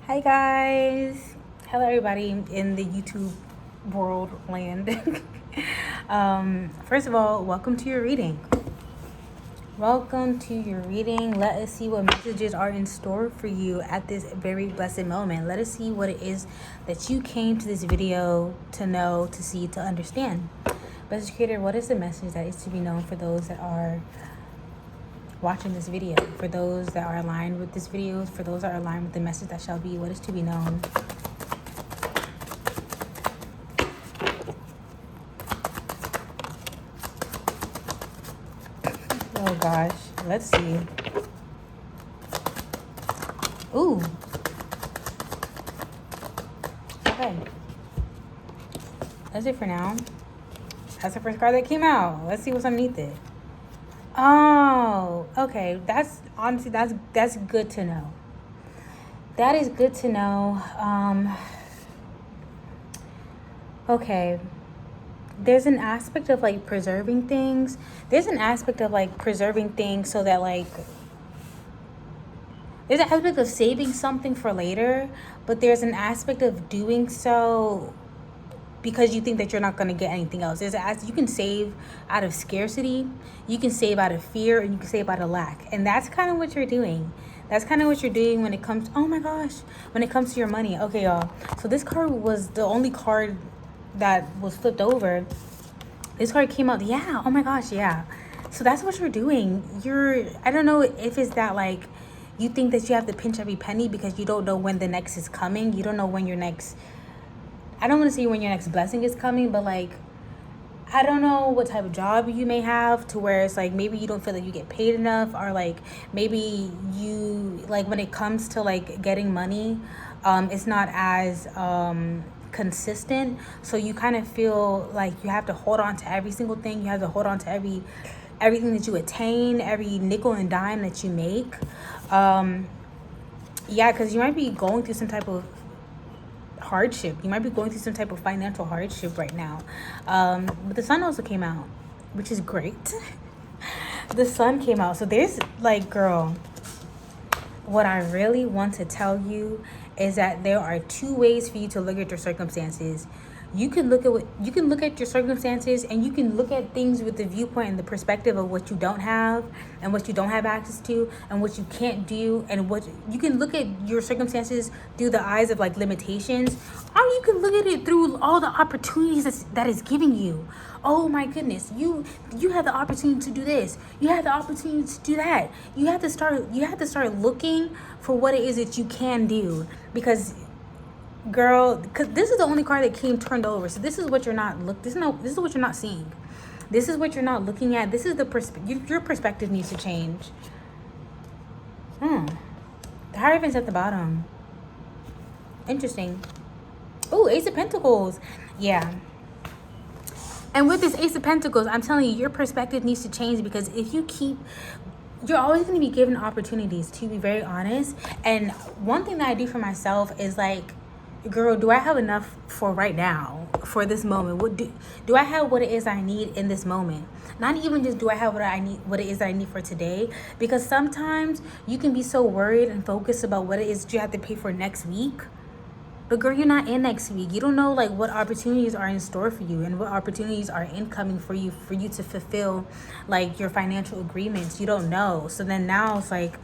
Hi guys. Hello everybody in the YouTube world land. First of all, welcome to your reading. Welcome to your reading. Let us see what messages are in store for you at this very blessed moment. Let us see what it is that you came to this video to know, to see, to understand. Message creator, what is the message that is to be known for those that are watching this video, for those that are aligned with this video, for those that are aligned with the message that shall be, what is to be known? Oh gosh, let's see. Ooh. Okay. That's it for now. That's the first card that came out. Let's see what's underneath it. Oh, okay. That's honestly that's good to know. That is good to know. Okay. There's an aspect of like preserving things. There's an aspect of like preserving things so that like there's an aspect of saving something for later, but there's an aspect of doing so because you think that you're not going to get anything else. You can save out of scarcity, you can save out of fear, and you can save out of lack. And that's kind of what you're doing. That's kind of what you're doing when it comes, oh my gosh, when it comes to your money. Okay, y'all. So this card was the only card that was flipped over. This card came out. Yeah. Oh my gosh. Yeah. So that's what you're doing. I don't know if it's that like you think that you have to pinch every penny because you don't know when the next is coming. You don't know when your next, I don't want to say when your next blessing is coming, but like, I don't know what type of job you may have to where it's like maybe you don't feel that you get paid enough, or like maybe you like when it comes to like getting money, it's not as consistent. So you kind of feel like you have to hold on to every single thing. You have to hold on to everything that you attain, every nickel and dime that you make. Yeah, because you might be going through some type of hardship. You might be going through some type of financial hardship right now. But the sun also came out, which is great. The sun came out. So there's like, girl, what I really want to tell you is that there are two ways for you to look at your circumstances. You can look at your circumstances, and you can look at things with the viewpoint and the perspective of what you don't have and what you don't have access to and what you can't do, and what you can look at your circumstances through the eyes of like limitations, or you can look at it through all the opportunities that is giving you. Oh my goodness, you have the opportunity to do this. You have the opportunity to do that. You have to start looking for what it is that you can do, because girl, because this is the only card that came turned over. So this is what you're not this is what you're not seeing. This is what you're not looking at. This is your perspective needs to change. The Hierophant's at the bottom. Interesting. Oh, Ace of Pentacles. Yeah. And with this Ace of Pentacles, I'm telling you, your perspective needs to change, because if you you're always going to be given opportunities, to be very honest. And one thing that I do for myself is like, girl, do I have enough for right now, for this moment? What do I have what it is I need in this moment? Not even just do I have what it is that I need for today, because sometimes you can be so worried and focused about what it is that you have to pay for next week. But girl, you're not in next week. You don't know like what opportunities are in store for you and what opportunities are incoming for you to fulfill like your financial agreements. You don't know. So then now it's like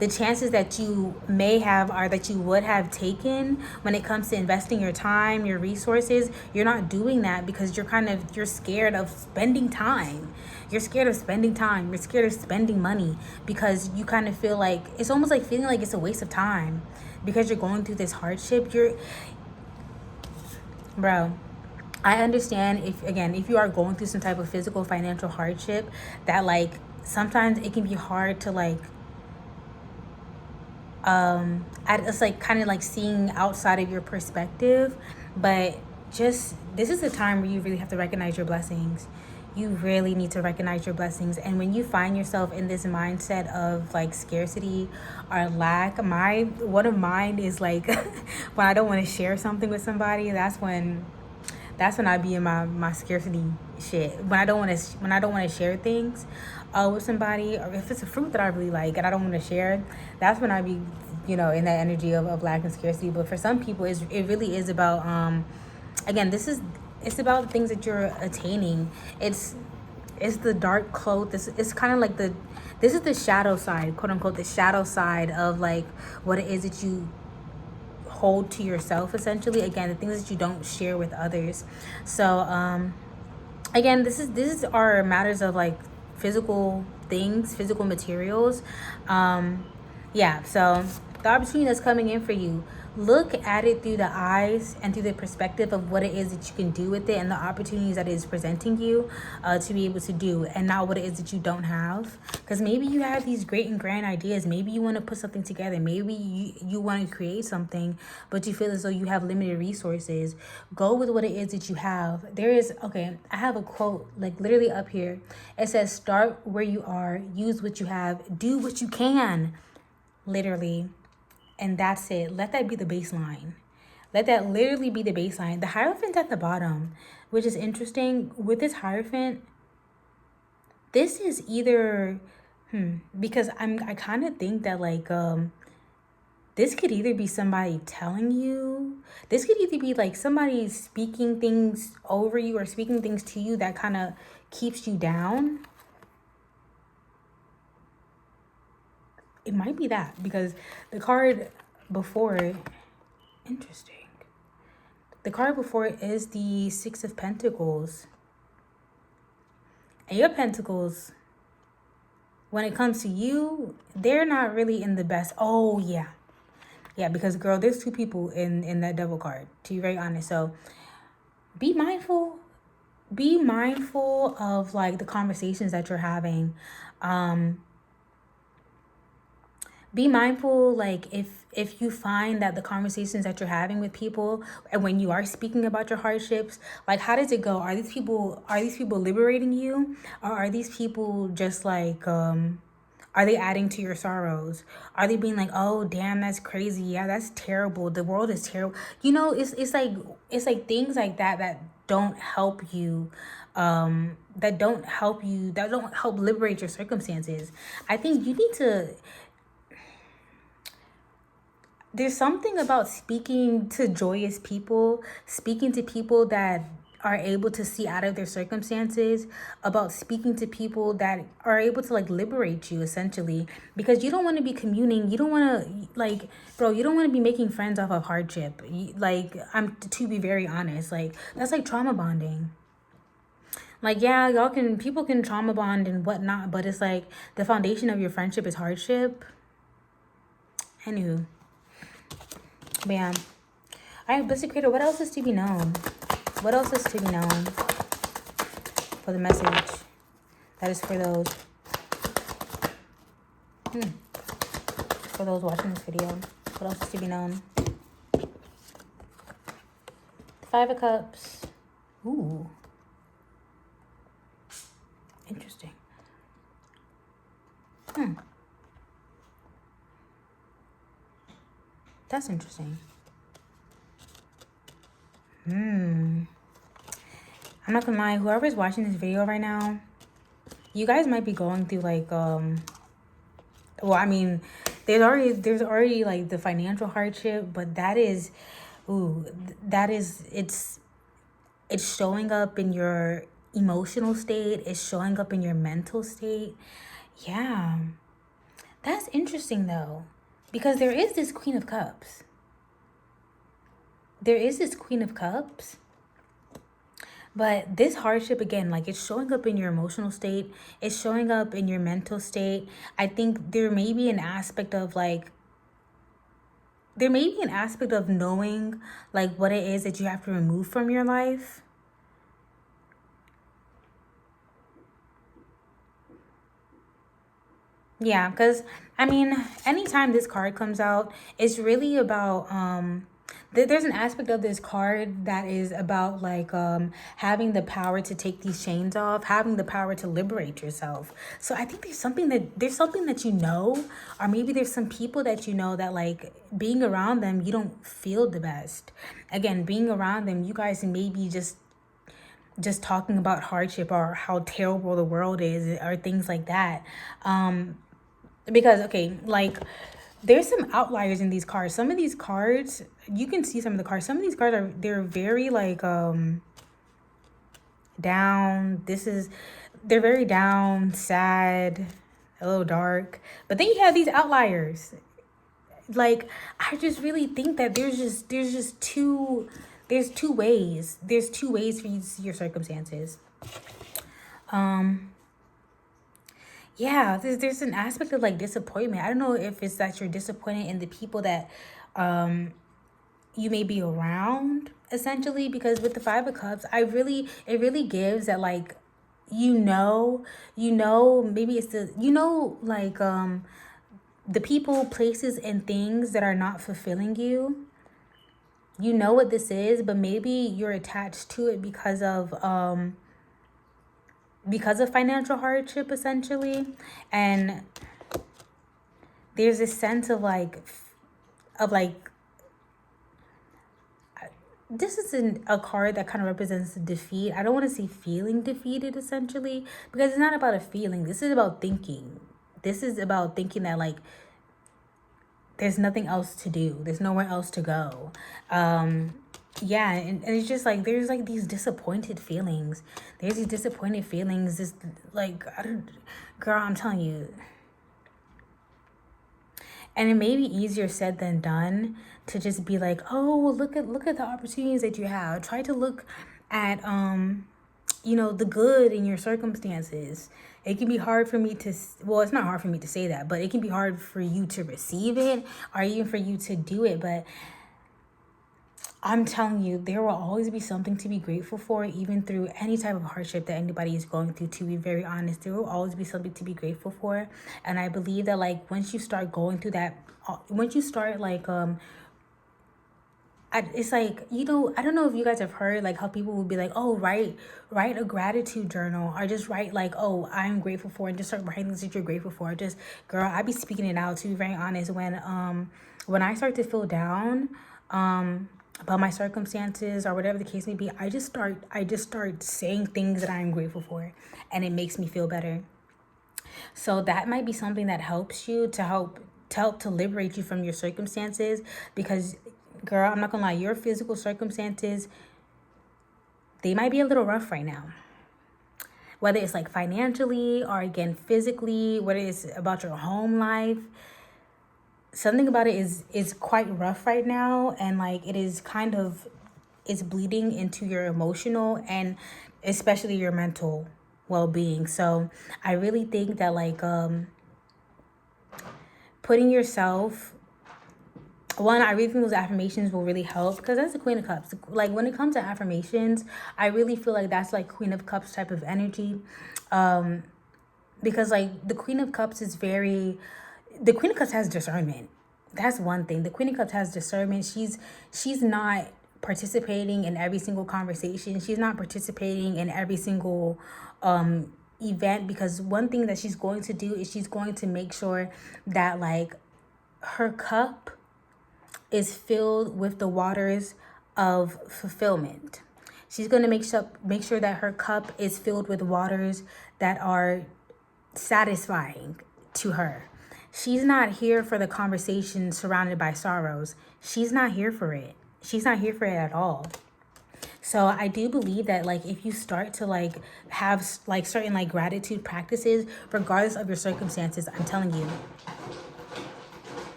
the chances that you may have are that you would have taken when it comes to investing your time, your resources. You're not doing that because you're scared of spending time. You're scared of spending time. You're scared of spending money because you kind of feel like it's almost like feeling like it's a waste of time because you're going through this hardship. Bro, I understand if you are going through some type of physical financial hardship, that like sometimes it can be hard to like it's like kind of like seeing outside of your perspective. But just this is the time where you really have to recognize your blessings. You really need to recognize your blessings. And when you find yourself in this mindset of like scarcity or lack, one of mine is like when I don't want to share something with somebody, that's when I be in my scarcity shit. When I don't want to share things with somebody, or if it's a fruit that I really like and I don't want to share, that's when I be in that energy of lack and scarcity. But for some people, it really is about, again, it's about the things that you're attaining. It's the dark cloak. It's kind of like this is the shadow side, quote unquote, the shadow side of like what it is that you hold to yourself, essentially. Again, the things that you don't share with others. So again, this is our matters of like physical things, physical materials. Yeah, so the opportunity that's coming in for you, look at it through the eyes and through the perspective of what it is that you can do with it and the opportunities that it is presenting you to be able to do, and not what it is that you don't have. Because maybe you have these great and grand ideas. Maybe you want to put something together. Maybe you want to create something, but you feel as though you have limited resources. Go with what it is that you have. Okay, I have a quote like literally up here. It says, start where you are, use what you have, do what you can. Literally. And that's it. Let that be the baseline. Let that literally be the baseline. The Hierophant's at the bottom, which is interesting. With this Hierophant, this is either because I kind of think that like this could either be somebody telling you, this could either be like somebody speaking things over you or speaking things to you that kind of keeps you down. It might be that, because the card before it, interesting. The card before it is the Six of Pentacles. And your Pentacles, when it comes to you, they're not really in the best. Oh, yeah. Yeah, because, girl, there's two people in that Devil card, to be very honest. So be mindful. Be mindful of, like, the conversations that you're having. Be mindful, like, if you find that the conversations that you're having with people, and when you are speaking about your hardships, like, how does it go? Are these people liberating you, or are these people just like are they adding to your sorrows? Are they being like, oh damn, that's crazy, yeah, that's terrible, the world is terrible? It's like things like that don't help you, that don't help liberate your circumstances. I think you need to, there's something about speaking to joyous people, speaking to people that are able to see out of their circumstances, about speaking to people that are able to like liberate you, essentially, because you don't want to be communing. You don't want to, like, bro, you don't want to be making friends off of hardship. I'm to be very honest, like, that's like trauma bonding. Like, yeah, people can trauma bond and whatnot, but it's like the foundation of your friendship is hardship. Anywho. Bam. All right, Blessed Creator, what else is to be known? What else is to be known for the message that is for those watching this video? What else is to be known? The Five of Cups. Ooh. Interesting. That's interesting. I'm not gonna lie, whoever's watching this video right now, you guys might be going through like well, I mean, there's already like the financial hardship, but it's showing up in your emotional state, it's showing up in your mental state. Yeah. That's interesting though, because there is this Queen of Cups. But this hardship, again, like, it's showing up in your emotional state. It's showing up in your mental state. I think there may be an aspect of knowing like what it is that you have to remove from your life. Yeah, because I mean, anytime this card comes out, it's really about there's an aspect of this card that is about like having the power to take these chains off, having the power to liberate yourself. So I think there's something that you know, or maybe there's some people that you know that, like, being around them, you don't feel the best. Again, being around them, you guys maybe just talking about hardship or how terrible the world is or things like that. Because, okay, like, there's some outliers in these cards. Some of these cards, you can see some of the cards. Some of these cards are, they're very like down. They're very down, sad, a little dark. But then you have these outliers. Like, I just really think that there's two ways. There's two ways for you to see your circumstances. Yeah, there's an aspect of like disappointment. I don't know if it's that you're disappointed in the people that you may be around, essentially, because with the Five of Cups, it really gives that like, maybe it's like the people, places, and things that are not fulfilling you. You know what this is, but maybe you're attached to it because of financial hardship, essentially. And there's this sense of like this is a card that kind of represents defeat. I don't want to say feeling defeated, essentially, because it's not about a feeling. This is about thinking. This is about thinking that like there's nothing else to do. There's nowhere else to go. Yeah, and it's just like there's like these disappointed feelings. There's these disappointed feelings. This like, girl, I'm telling you. And it may be easier said than done to just be like, oh, look at the opportunities that you have. Try to look at the good in your circumstances. It can be hard for me to, well, it's not hard for me to say that, but it can be hard for you to receive it or even for you to do it. But I'm telling you, there will always be something to be grateful for, even through any type of hardship that anybody is going through. To be very honest, there will always be something to be grateful for. And I believe that like once you start going through that, once you start like it's like, I don't know if you guys have heard like how people will be like, oh, write a gratitude journal, or just write like, oh, I'm grateful for, and just start writing things that you're grateful for. Just, girl, I be speaking it out, to be very honest. When I start to feel down about my circumstances or whatever the case may be, I just start saying things that I'm grateful for, and it makes me feel better. So that might be something that helps you to help to liberate you from your circumstances, because girl, I'm not gonna lie, your physical circumstances, they might be a little rough right now. Whether it's like financially or again physically, whether it's about your home life, something about it is quite rough right now, and like it is kind of, it's bleeding into your emotional and especially your mental well-being. So I really think that like putting yourself, one, I really think those affirmations will really help, because that's the Queen of Cups. Like when it comes to affirmations, I really feel like that's like Queen of Cups type of energy, because like the Queen of Cups has discernment. That's one thing. The Queen of Cups has discernment. She's not participating in every single conversation. She's not participating in every single event, because one thing that she's going to do is she's going to make sure that like her cup is filled with the waters of fulfillment. She's going to make sure that her cup is filled with waters that are satisfying to her. She's not here for the conversation surrounded by sorrows. She's not here for it. She's not here for it at all. So I do believe that like if you start to like have like certain like gratitude practices, regardless of your circumstances, I'm telling you,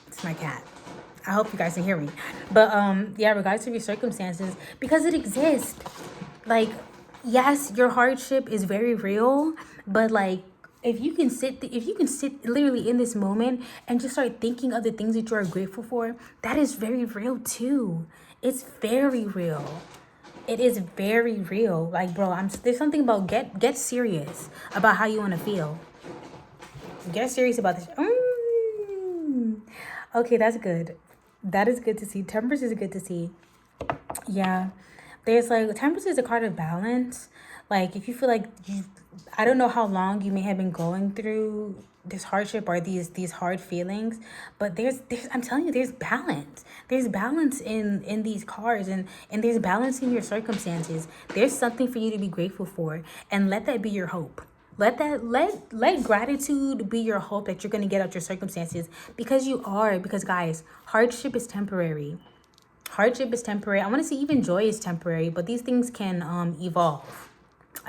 it's my cat. I hope you guys can hear me. But yeah, regardless of your circumstances, because it exists. Like, yes, your hardship is very real, but like if you can sit literally in this moment and just start thinking of the things that you are grateful for, that is very real too. It's very real. It is very real. Like, bro, there's something about get serious about how you want to feel. Get serious about this. Okay, that's good. That is good to see. Temperance is good to see. Yeah. There's like, Temperance is a card of balance. Like, if you feel like I don't know how long you may have been going through this hardship or these hard feelings, but there's I'm telling you, there's balance. There's balance in these cards, and there's balance in your circumstances. There's something for you to be grateful for, and let that be your hope. Let gratitude be your hope that you're going to get out your circumstances, because you are. Because guys, hardship is temporary. Hardship is temporary. I want to say even joy is temporary, but these things can evolve.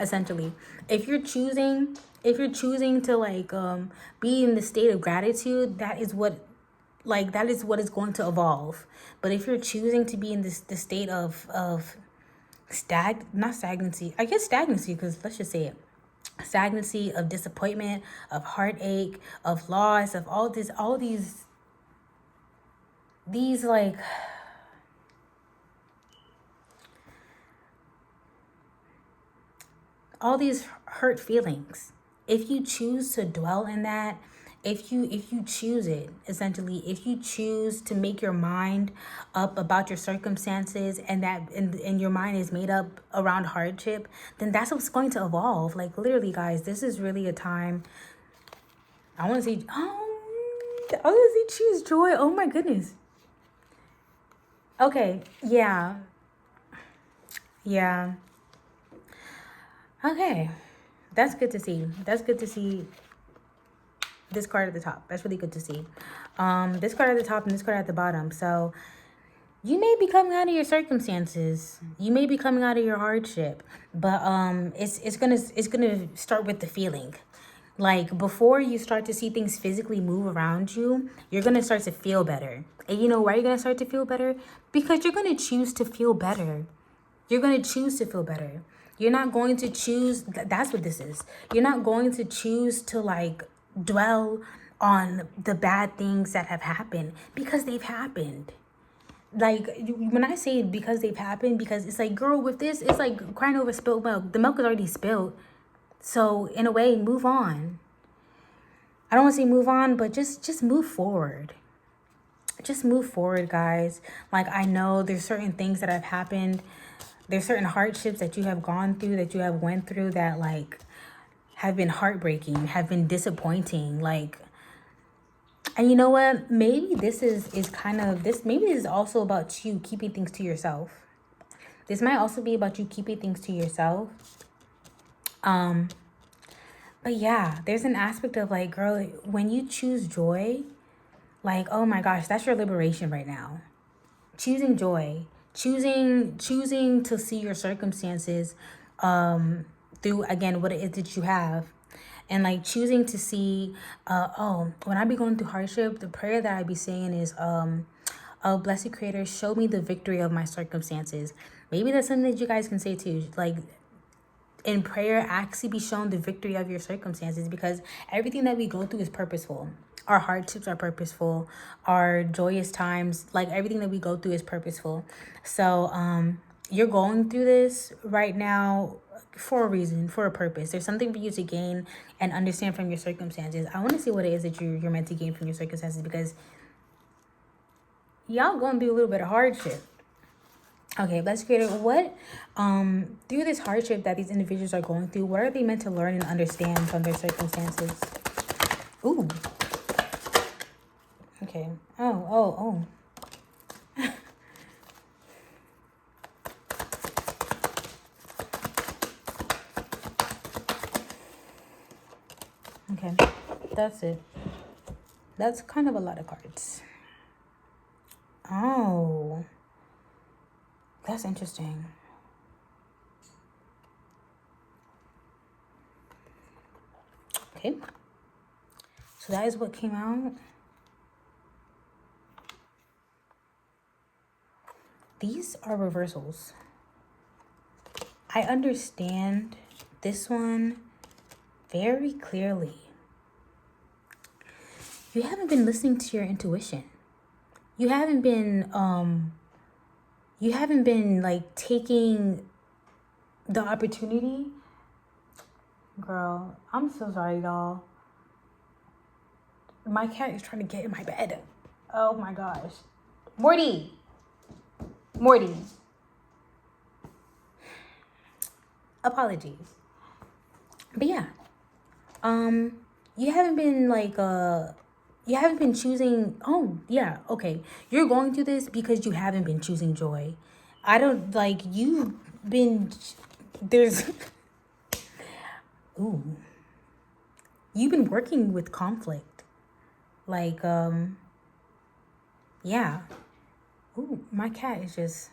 Essentially, if you're choosing to like be in the state of gratitude, that is what is going to evolve. But if you're choosing to be in the state of not stagnancy, I guess stagnancy, because let's just say it, stagnancy, of disappointment, of heartache, of loss, of all these like all these hurt feelings. If you choose to dwell in that, if you choose it, essentially, if you choose to make your mind up about your circumstances, and your mind is made up around hardship, then that's what's going to evolve. Like literally, guys, this is really a time. I want to say, I want to say choose joy. Oh my goodness. Okay, yeah. Yeah. Okay. That's good to see. That's good to see. This card at the top. That's really good to see. This card at the top and this card at the bottom. So you may be coming out of your circumstances. You may be coming out of your hardship. But it's gonna start with the feeling. Like before you start to see things physically move around you, you're gonna start to feel better. And you know why you're gonna start to feel better? Because you're gonna choose to feel better. You're going to choose to feel better. You're not going to choose. That's what this is. You're not going to choose to like dwell on the bad things that have happened, because they've happened. Like when I say because they've happened, because it's like, girl, with this, it's like crying over spilled milk. The milk is already spilled. So in a way, move on. I don't want to say move on, but just move forward. Just move forward, guys. Like I know there's certain things that have happened. There's certain hardships that you have gone through, that you have went through, that like have been heartbreaking, have been disappointing. Like, and you know what? Maybe this is kind of this. Maybe this is also about you keeping things to yourself. This might also be about you keeping things to yourself. But yeah, there's an aspect of like, girl, when you choose joy, like, oh my gosh, that's your liberation right now. Choosing joy, choosing to see your circumstances through, again, what it is that you have, and like choosing to see when I be going through hardship, the prayer that I be saying is oh blessed creator, show me the victory of my circumstances. Maybe that's something that you guys can say too, like in prayer, actually be shown the victory of your circumstances, because everything that we go through is purposeful. Our hardships are purposeful. Our joyous times, like everything that we go through is purposeful. So you're going through this right now for a reason, for a purpose. There's something for you to gain and understand from your circumstances. I want to see what it is that you're meant to gain from your circumstances, because y'all going through a little bit of hardship. Okay, let's create it. What, through this hardship that these individuals are going through, what are they meant to learn and understand from their circumstances? Ooh. Okay. Oh. Okay, that's it. That's kind of a lot of cards. Oh. That's interesting. Okay. So that is what came out. These are reversals. I understand this one very clearly. You haven't been listening to your intuition. You haven't been like taking the opportunity. Girl, I'm so sorry, y'all. My cat is trying to get in my bed. Oh my gosh. Morty. Apologies. But yeah. You haven't been like you haven't been choosing. Oh yeah, okay. You're going through this because you haven't been choosing joy. I don't like you've been there's ooh. You've been working with conflict. Like, yeah. Ooh, my cat is just...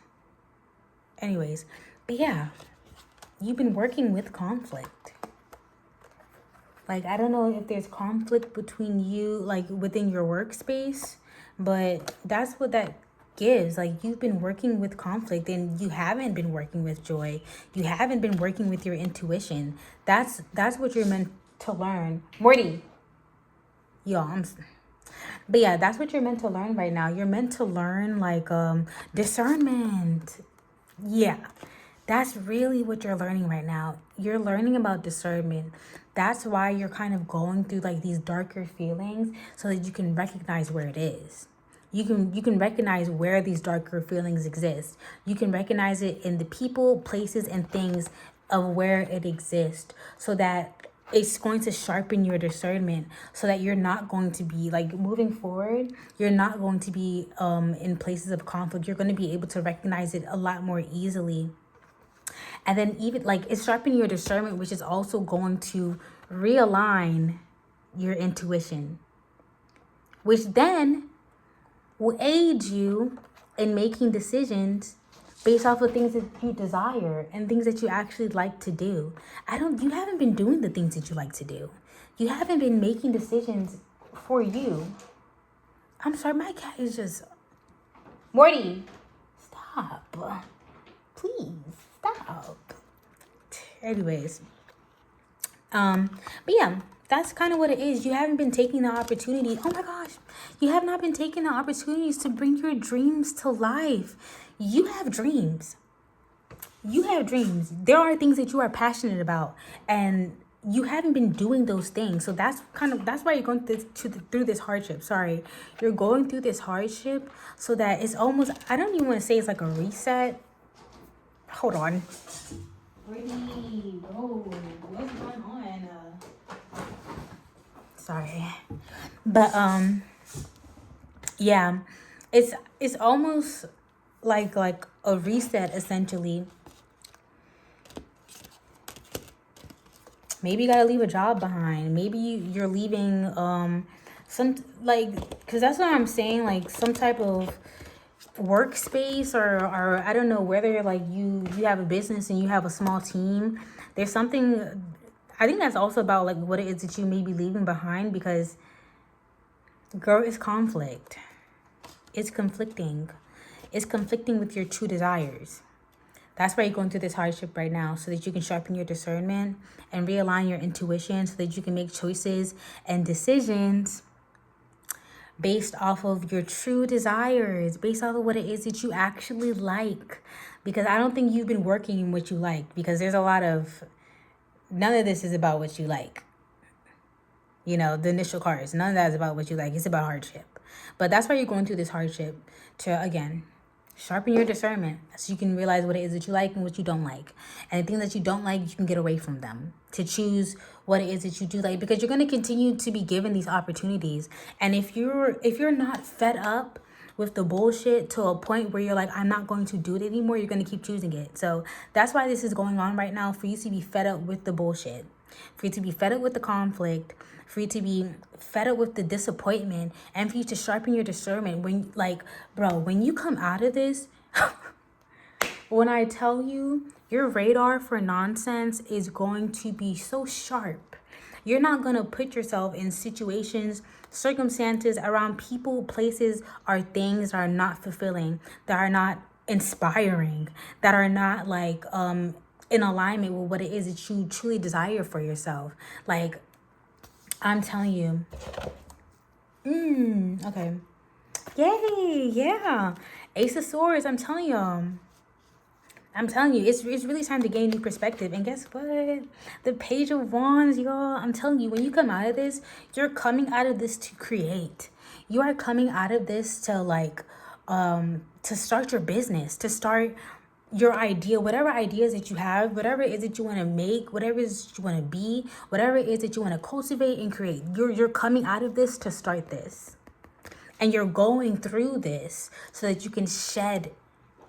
Anyways, but yeah, you've been working with conflict. Like, I don't know if there's conflict between you, like, within your workspace, but that's what that gives. Like, you've been working with conflict and you haven't been working with joy. You haven't been working with your intuition. That's what you're meant to learn. Morty, yo, but yeah, that's what you're meant to learn right now. You're meant to learn, like, discernment. Yeah, that's really what you're learning right now. You're learning about discernment. That's why you're kind of going through like these darker feelings, so that you can recognize where it is. You can recognize where these darker feelings exist. You can recognize it in the people, places, and things of where it exists, so that it's going to sharpen your discernment, so that you're not going to be like, moving forward, you're not going to be in places of conflict. You're going to be able to recognize it a lot more easily. And then even like, it's sharpening your discernment, which is also going to realign your intuition, which then will aid you in making decisions based off of things that you desire and things that you actually like to do. You haven't been doing the things that you like to do. You haven't been making decisions for you. I'm sorry, my cat is just... Morty, stop. Please, stop. Anyways, but yeah, that's kind of what it is. You haven't been taking the opportunity. Oh my gosh. You have not been taking the opportunities to bring your dreams to life. You have dreams. You have dreams. There are things that you are passionate about, and you haven't been doing those things. So that's why you're going through this hardship. Sorry. You're going through this hardship so that it's almost, I don't even want to say it's like a reset. Hold on. Bro, what's going on? Sorry. But yeah, it's almost like a reset, essentially. Maybe you gotta leave a job behind. Maybe you're leaving some, like, because that's what I'm saying, like some type of workspace, or I don't know, whether like you have a business and you have a small team. There's something, I think that's also about like what it is that you may be leaving behind, because girl, it's conflict. It's conflicting. It's conflicting with your true desires. That's why you're going through this hardship right now, so that you can sharpen your discernment and realign your intuition, so that you can make choices and decisions based off of your true desires, based off of what it is that you actually like. Because I don't think you've been working in what you like, because there's a lot of, none of this is about what you like. You know, the initial cards, none of that is about what you like. It's about hardship. But that's why you're going through this hardship, to, again, sharpen your discernment, so you can realize what it is that you like and what you don't like. And the things that you don't like, you can get away from them, to choose what it is that you do like, because you're going to continue to be given these opportunities. And if you're not fed up with the bullshit to a point where you're like, I'm not going to do it anymore, you're going to keep choosing it. So that's why this is going on right now, for you to be fed up with the bullshit, for you to be fed up with the conflict, for you to be fed up with the disappointment, and for you to sharpen your discernment. When, like, bro, when you come out of this, when I tell you, your radar for nonsense is going to be so sharp. You're not going to put yourself in situations, circumstances, around people, places, or things that are not fulfilling, that are not inspiring, that are not like in alignment with what it is that you truly desire for yourself. Like, I'm telling you. Okay. Yay, yeah. Ace of Swords, I'm telling you. It's really time to gain new perspective. And guess what? The Page of Wands, y'all. I'm telling you, when you come out of this, you're coming out of this to create. You are coming out of this to like, to start your business, to start your idea, whatever ideas that you have, whatever it is that you want to make, whatever it is that you want to be, whatever it is that you want to cultivate and create. You're coming out of this to start this. And you're going through this so that you can shed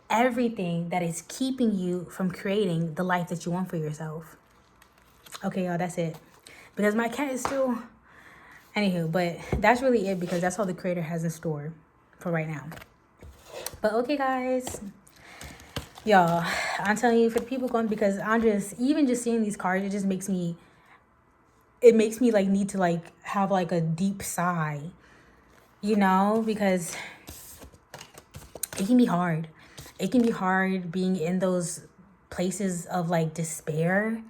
everything that is keeping you from creating the life that you want for yourself. Okay, y'all, that's it. because my cat is still, anywho, but that's really it because that's all the creator has in store for right now. But okay, guys, y'all, I'm telling you, for the people going, because I'm just, even just seeing these cards, it just makes me, like need to like have like a deep sigh, you know, because it can be hard. It can be hard being in those places of like despair.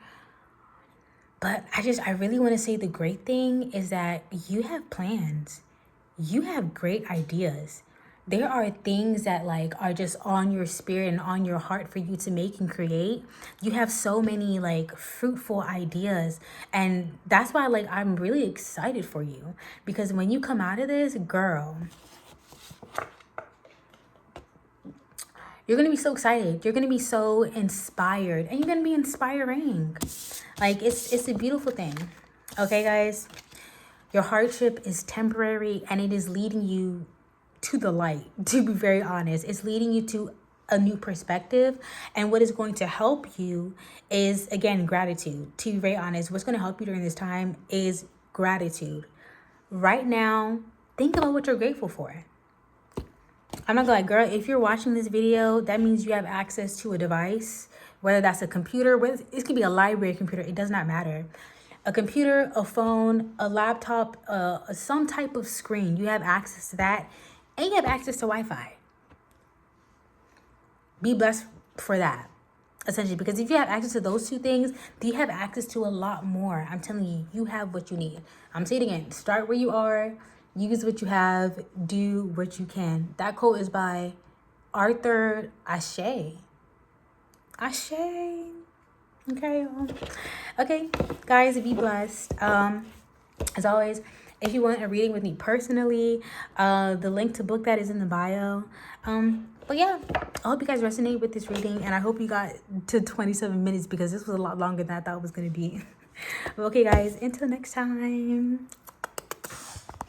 But I really want to say the great thing is that you have plans. You have great ideas. There are things that like are just on your spirit and on your heart for you to make and create. You have so many like fruitful ideas, and that's why like I'm really excited for you, because when you come out of this, girl, you're going to be so excited. You're going to be so inspired, and you're going to be inspiring. Like it's a beautiful thing. Okay, guys? Your hardship is temporary, and it is leading you to the light, to be very honest. It's leading you to a new perspective, and what is going to help you is, again, gratitude. To be very honest, what's going to help you during this time is gratitude. Right now, think about what you're grateful for. I'm not gonna lie, girl, if you're watching this video, that means you have access to a device, whether that's a computer, whether it could be a library computer, it does not matter. A computer, a phone, a laptop, some type of screen, you have access to that, and you have access to Wi-Fi. Be blessed for that, essentially, because if you have access to those two things, then you have access to a lot more. I'm telling you, you have what you need. I'm saying it again, start where you are, use what you have, do what you can. That quote is by Arthur Ashe. Ashe. Okay, okay, guys, be blessed. As always, if you want a reading with me personally, the link to book that is in the bio. But yeah, I hope you guys resonate with this reading, and I hope you got to 27 minutes because this was a lot longer than I thought it was going to be. Okay, guys, until next time.